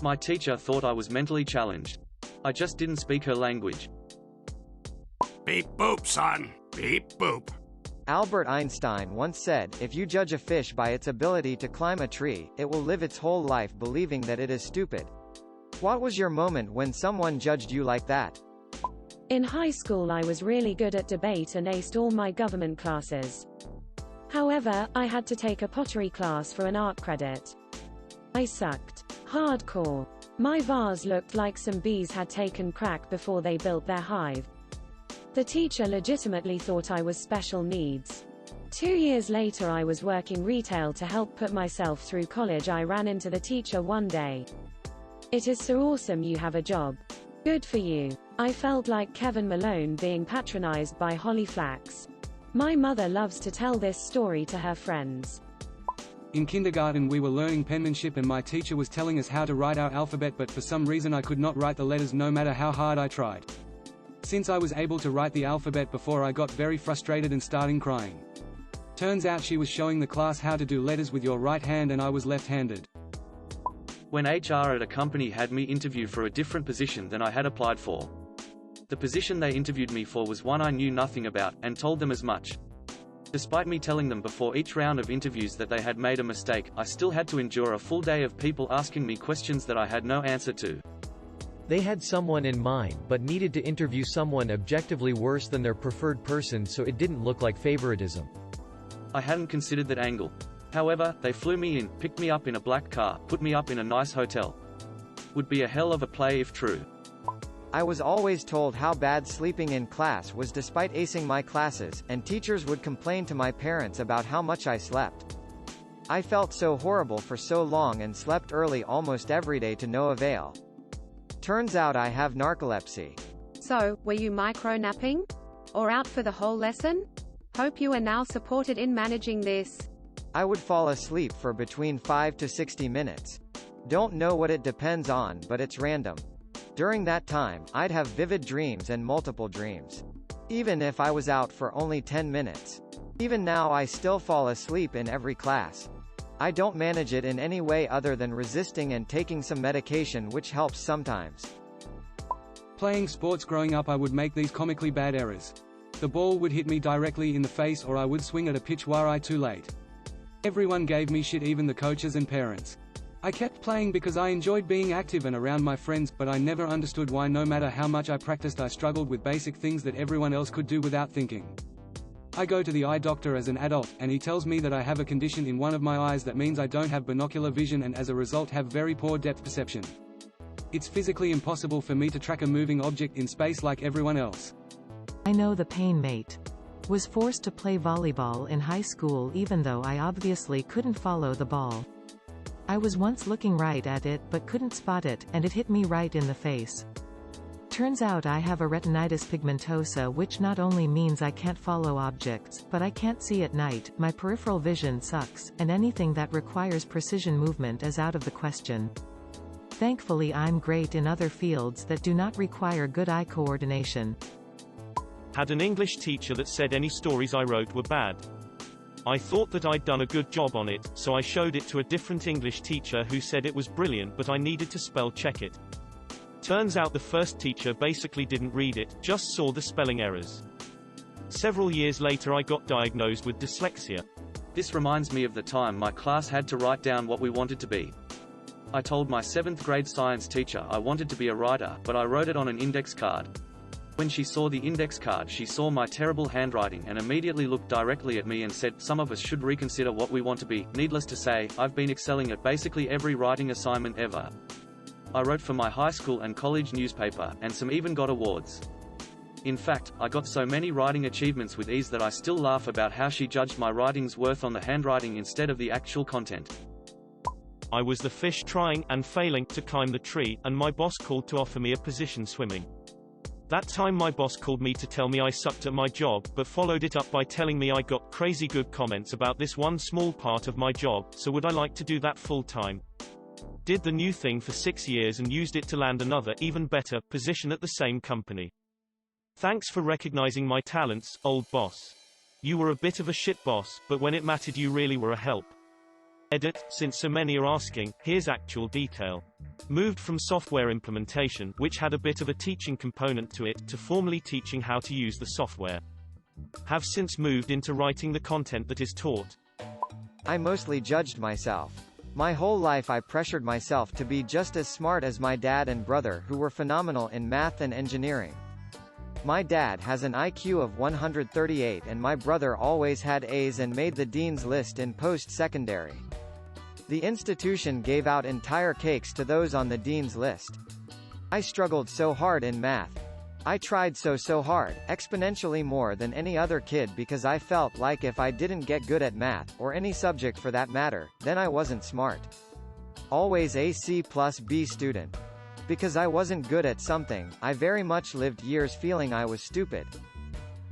My teacher thought I was mentally challenged. I just didn't speak her language. Beep boop, son. Beep boop. Albert Einstein once said, "If you judge a fish by its ability to climb a tree, it will live its whole life believing that it is stupid." What was your moment when someone judged you like that? In high school I was really good at debate and aced all my government classes. However, I had to take a pottery class for an art credit. I sucked. Hardcore. My vase looked like some bees had taken crack before they built their hive. The teacher legitimately thought I was special needs. 2 years later I was working retail to help put myself through college. I ran into the teacher one day. "It is so awesome you have a job. Good for you." I felt like Kevin Malone being patronized by Holly Flax. My mother loves to tell this story to her friends. In kindergarten we were learning penmanship and my teacher was telling us how to write our alphabet, but for some reason I could not write the letters no matter how hard I tried. Since I was able to write the alphabet before, I got very frustrated and started crying. Turns out she was showing the class how to do letters with your right hand and I was left-handed. When HR at a company had me interview for a different position than I had applied for. The position they interviewed me for was one I knew nothing about, and told them as much. Despite me telling them before each round of interviews that they had made a mistake, I still had to endure a full day of people asking me questions that I had no answer to. They had someone in mind but needed to interview someone objectively worse than their preferred person, so it didn't look like favoritism. I hadn't considered that angle. However, they flew me in, picked me up in a black car, put me up in a nice hotel. Would be a hell of a play if true. I was always told how bad sleeping in class was despite acing my classes, and teachers would complain to my parents about how much I slept. I felt so horrible for so long and slept early almost every day to no avail. Turns out I have narcolepsy. So, were you micro-napping? Or out for the whole lesson? Hope you are now supported in managing this. I would fall asleep for between 5 to 60 minutes. Don't know what it depends on, but it's random. During that time, I'd have vivid dreams and multiple dreams. Even if I was out for only 10 minutes. Even now I still fall asleep in every class. I don't manage it in any way other than resisting and taking some medication, which helps sometimes. Playing sports growing up, I would make these comically bad errors. The ball would hit me directly in the face, or I would swing at a pitch were I too late. Everyone gave me shit, even the coaches and parents. I kept playing because I enjoyed being active and around my friends, but I never understood why no matter how much I practiced I struggled with basic things that everyone else could do without thinking. I go to the eye doctor as an adult, and he tells me that I have a condition in one of my eyes that means I don't have binocular vision and as a result have very poor depth perception. It's physically impossible for me to track a moving object in space like everyone else. I know the pain, mate. Was forced to play volleyball in high school even though I obviously couldn't follow the ball. I was once looking right at it but couldn't spot it, and it hit me right in the face. Turns out I have a retinitis pigmentosa, which not only means I can't follow objects, but I can't see at night, my peripheral vision sucks, and anything that requires precision movement is out of the question. Thankfully I'm great in other fields that do not require good eye coordination. Had an English teacher that said any stories I wrote were bad. I thought that I'd done a good job on it, so I showed it to a different English teacher who said it was brilliant, but I needed to spell check it. Turns out the first teacher basically didn't read it, just saw the spelling errors. Several years later I got diagnosed with dyslexia. This reminds me of the time my class had to write down what we wanted to be. I told my 7th grade science teacher I wanted to be a writer, but I wrote it on an index card. When she saw the index card, she saw my terrible handwriting and immediately looked directly at me and said, "Some of us should reconsider what we want to be." Needless to say, I've been excelling at basically every writing assignment ever. I wrote for my high school and college newspaper, and some even got awards. In fact, I got so many writing achievements with ease that I still laugh about how she judged my writing's worth on the handwriting instead of the actual content. I was the fish trying, and failing, to climb the tree, and my boss called to offer me a position swimming. That time my boss called me to tell me I sucked at my job, but followed it up by telling me I got crazy good comments about this one small part of my job, so would I like to do that full time? Did the new thing for 6 years and used it to land another, even better, position at the same company. Thanks for recognizing my talents, old boss. You were a bit of a shit boss, but when it mattered you really were a help. Edit, since so many are asking, here's actual detail. Moved from software implementation, which had a bit of a teaching component to it, to formally teaching how to use the software. Have since moved into writing the content that is taught. I mostly judged myself. My whole life I pressured myself to be just as smart as my dad and brother, who were phenomenal in math and engineering. My dad has an IQ of 138 and my brother always had A's and made the dean's list in post-secondary. The institution gave out entire cakes to those on the dean's list. I struggled so hard in math. I tried so hard, exponentially more than any other kid, because I felt like if I didn't get good at math, or any subject for that matter, then I wasn't smart. Always a C+B student. Because I wasn't good at something, I very much lived years feeling I was stupid.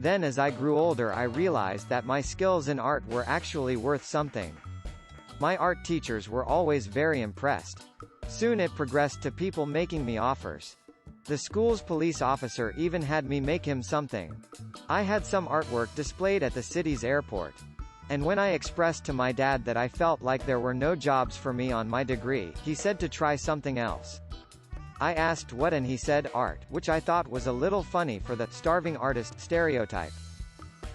Then as I grew older I realized that my skills in art were actually worth something. My art teachers were always very impressed. Soon it progressed to people making me offers. The school's police officer even had me make him something. I had some artwork displayed at the city's airport. And when I expressed to my dad that I felt like there were no jobs for me on my degree, he said to try something else. I asked what, and he said art, which I thought was a little funny for the starving artist stereotype.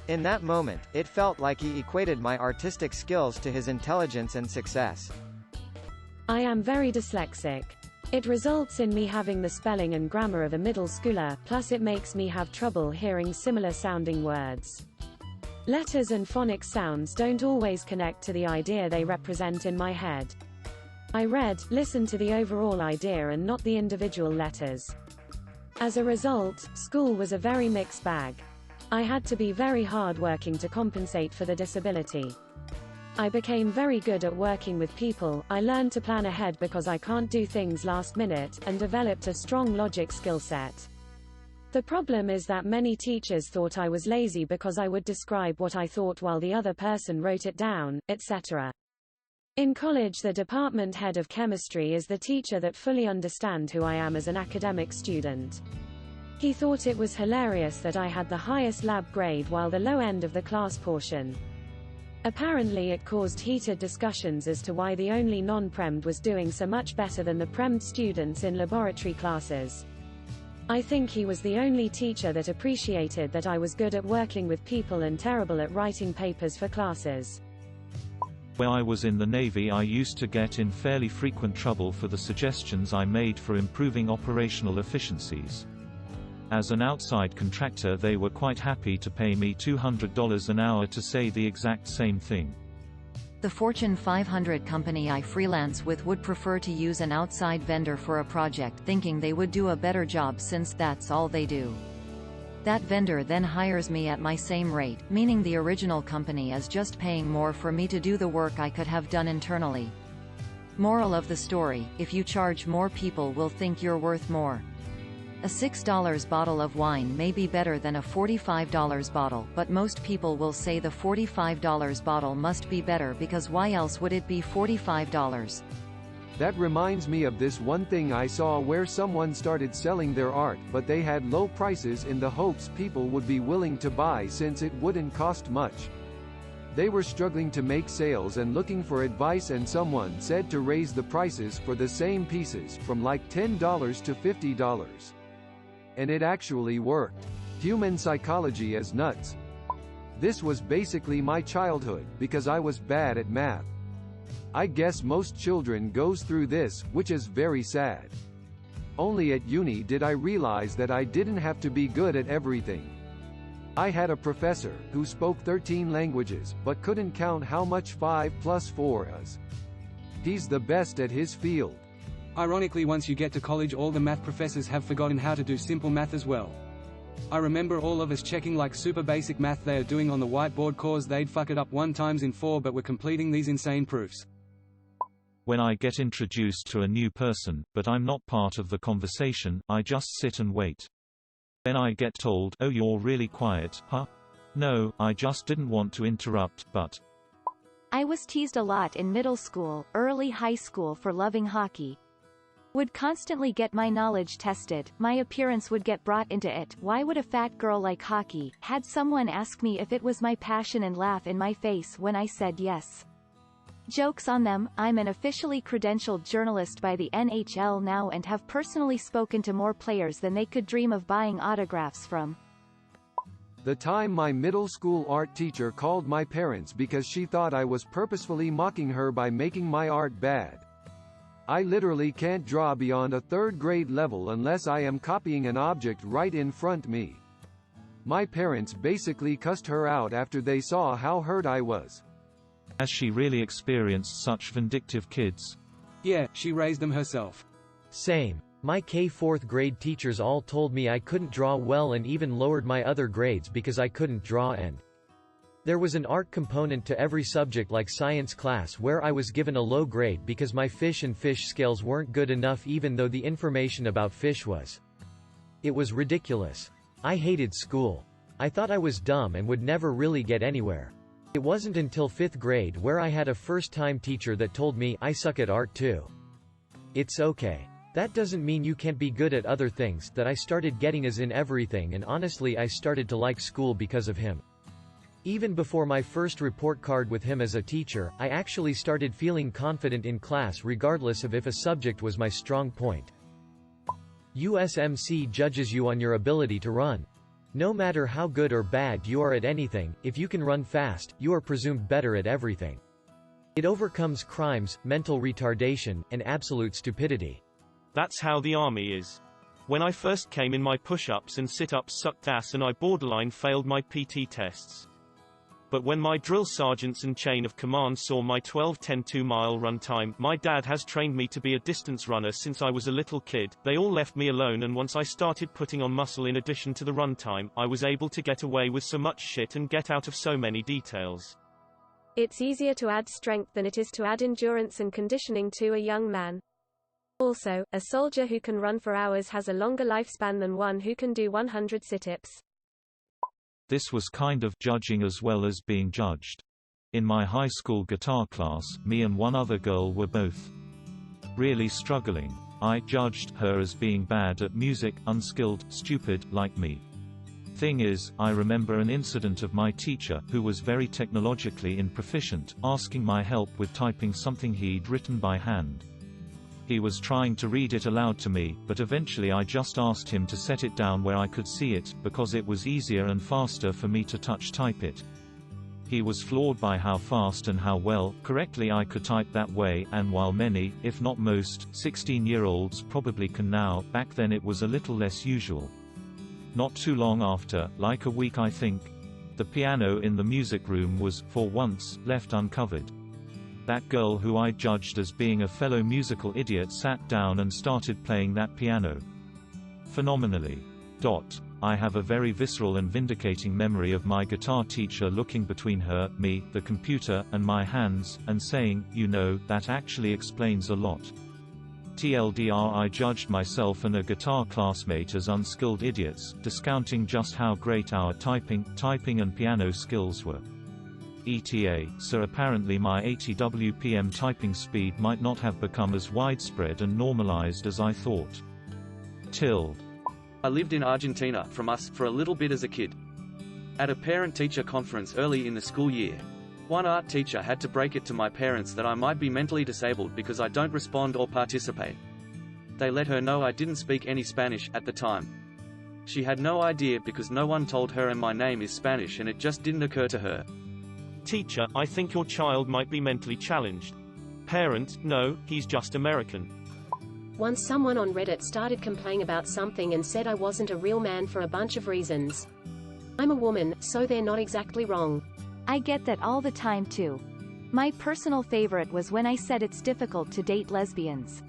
In that moment, it felt like he equated my artistic skills to his intelligence and success. I am very dyslexic. It results in me having the spelling and grammar of a middle schooler, plus it makes me have trouble hearing similar sounding words. Letters and phonics sounds don't always connect to the idea they represent in my head. I listen to the overall idea and not the individual letters. As a result, school was a very mixed bag. I had to be very hard working to compensate for the disability. I became very good at working with people, I learned to plan ahead because I can't do things last minute, and developed a strong logic skill set. The problem is that many teachers thought I was lazy because I would describe what I thought while the other person wrote it down, etc. In college, the department head of chemistry is the teacher that fully understands who I am as an academic student. He thought it was hilarious that I had the highest lab grade while the low end of the class portion. Apparently it caused heated discussions as to why the only non-premmed was doing so much better than the premmed students in laboratory classes. I think he was the only teacher that appreciated that I was good at working with people and terrible at writing papers for classes. When I was in the Navy, I used to get in fairly frequent trouble for the suggestions I made for improving operational efficiencies. As an outside contractor, they were quite happy to pay me $200 an hour to say the exact same thing. The Fortune 500 company I freelance with would prefer to use an outside vendor for a project, thinking they would do a better job since that's all they do. That vendor then hires me at my same rate, meaning the original company is just paying more for me to do the work I could have done internally. Moral of the story: if you charge more, people will think you're worth more. A $6 bottle of wine may be better than a $45 bottle, but most people will say the $45 bottle must be better because why else would it be $45? That reminds me of this one thing I saw where someone started selling their art, but they had low prices in the hopes people would be willing to buy since it wouldn't cost much. They were struggling to make sales and looking for advice, and someone said to raise the prices for the same pieces from like $10 to $50. And it actually worked. Human psychology is nuts. This was basically my childhood, because I was bad at math. I guess most children goes through this, which is very sad. Only at uni did I realize that I didn't have to be good at everything. I had a professor who spoke 13 languages, but couldn't count how much 5 plus 4 is. He's the best at his field. Ironically, once you get to college, all the math professors have forgotten how to do simple math as well. I remember all of us checking like super basic math they are doing on the whiteboard cause they'd fuck it up 1 times in 4 but were completing these insane proofs. When I get introduced to a new person, but I'm not part of the conversation, I just sit and wait. Then I get told, "Oh, you're really quiet, huh?" No, I just didn't want to interrupt, but... I was teased a lot in middle school, early high school for loving hockey. Would constantly get my knowledge tested, my appearance would get brought into it. Why would a fat girl like hockey? Had someone ask me if it was my passion and laugh in my face when I said yes. Joke's on them, I'm an officially credentialed journalist by the NHL now and have personally spoken to more players than they could dream of buying autographs from. The time my middle school art teacher called my parents because she thought I was purposefully mocking her by making my art bad. I literally can't draw beyond a third grade level unless I am copying an object right in front me. My parents basically cussed her out after they saw how hurt I was. Has she really experienced such vindictive kids? Yeah, she raised them herself. Same. My K-4th grade teachers all told me I couldn't draw well and even lowered my other grades because I couldn't draw, and there was an art component to every subject like science class where I was given a low grade because my fish and fish scales weren't good enough even though the information about fish was. It was ridiculous. I hated school. I thought I was dumb and would never really get anywhere. It wasn't until 5th grade where I had a first-time teacher that told me, I suck at art too. It's okay. That doesn't mean you can't be good at other things, that I started getting A's in everything, and honestly I started to like school because of him. Even before my first report card with him as a teacher, I actually started feeling confident in class regardless of if a subject was my strong point. USMC judges you on your ability to run. No matter how good or bad you are at anything, if you can run fast, you are presumed better at everything. It overcomes crimes, mental retardation, and absolute stupidity. That's how the army is. When I first came in, my push-ups and sit-ups sucked ass and I borderline failed my PT tests. But when my drill sergeants and chain of command saw my 12:10 2-mile run time, my dad has trained me to be a distance runner since I was a little kid, they all left me alone, and once I started putting on muscle in addition to the run time, I was able to get away with so much shit and get out of so many details. It's easier to add strength than it is to add endurance and conditioning to a young man. Also, a soldier who can run for hours has a longer lifespan than one who can do 100 sit-ups. This was kind of judging as well as being judged. In my high school guitar class, me and one other girl were both really struggling. I judged her as being bad at music, unskilled, stupid, like me. Thing is, I remember an incident of my teacher, who was very technologically proficient, asking my help with typing something he'd written by hand. He was trying to read it aloud to me, but eventually I just asked him to set it down where I could see it, because it was easier and faster for me to touch type it. He was floored by how fast and how well, correctly I could type that way, and while many, if not most, 16-year-olds probably can now, back then it was a little less usual. Not too long after, like a week I think, the piano in the music room was, for once, left uncovered. That girl who I judged as being a fellow musical idiot sat down and started playing that piano. Phenomenally. I have a very visceral and vindicating memory of my guitar teacher looking between her, me, the computer, and my hands, and saying, you know, that actually explains a lot. TLDR, I judged myself and a guitar classmate as unskilled idiots, discounting just how great our typing and piano skills were. ETA, so apparently my 80 WPM typing speed might not have become as widespread and normalized as I thought. I lived in Argentina from us for a little bit as a kid. At a parent-teacher conference early in the school year, one art teacher had to break it to my parents that I might be mentally disabled because I don't respond or participate. They let her know I didn't speak any Spanish at the time. She had no idea because no one told her and my name is Spanish and it just didn't occur to her. Teacher, I think your child might be mentally challenged. Parent, no, he's just American. Once someone on Reddit started complaining about something and said I wasn't a real man for a bunch of reasons. I'm a woman, so they're not exactly wrong. I get that all the time too. My personal favorite was when I said it's difficult to date lesbians.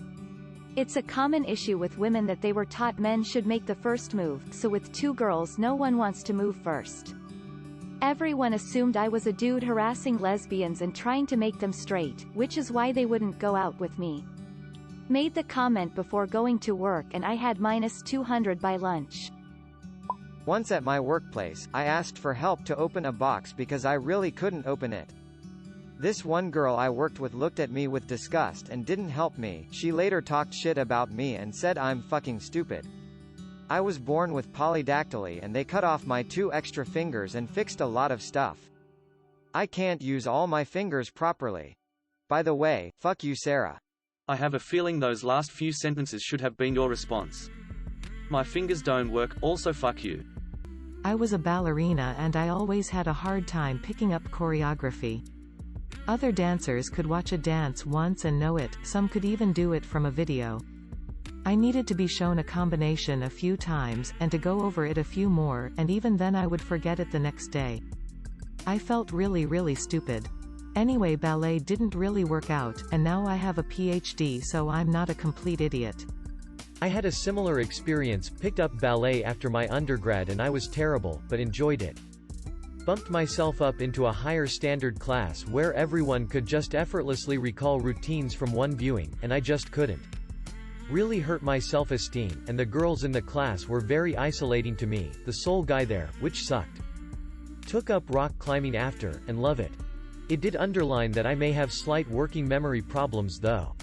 It's a common issue with women that they were taught men should make the first move, so with two girls no one wants to move first. Everyone assumed I was a dude harassing lesbians and trying to make them straight, which is why they wouldn't go out with me. Made the comment before going to work and I had -200 by lunch. Once at my workplace, I asked for help to open a box because I really couldn't open it. This one girl I worked with looked at me with disgust and didn't help me. She later talked shit about me and said I'm fucking stupid. I was born with polydactyly and they cut off my 2 extra fingers and fixed a lot of stuff. I can't use all my fingers properly. By the way, fuck you Sarah. I have a feeling those last few sentences should have been your response. My fingers don't work, also fuck you. I was a ballerina and I always had a hard time picking up choreography. Other dancers could watch a dance once and know it, some could even do it from a video. I needed to be shown a combination a few times, and to go over it a few more, and even then I would forget it the next day. I felt really stupid. Anyway, ballet didn't really work out, and now I have a PhD, so I'm not a complete idiot. I had a similar experience, picked up ballet after my undergrad and I was terrible, but enjoyed it. Bumped myself up into a higher standard class where everyone could just effortlessly recall routines from one viewing, and I just couldn't. Really hurt my self-esteem, and the girls in the class were very isolating to me, the sole guy there, which sucked. Took up rock climbing after, and love it. It did underline that I may have slight working memory problems though.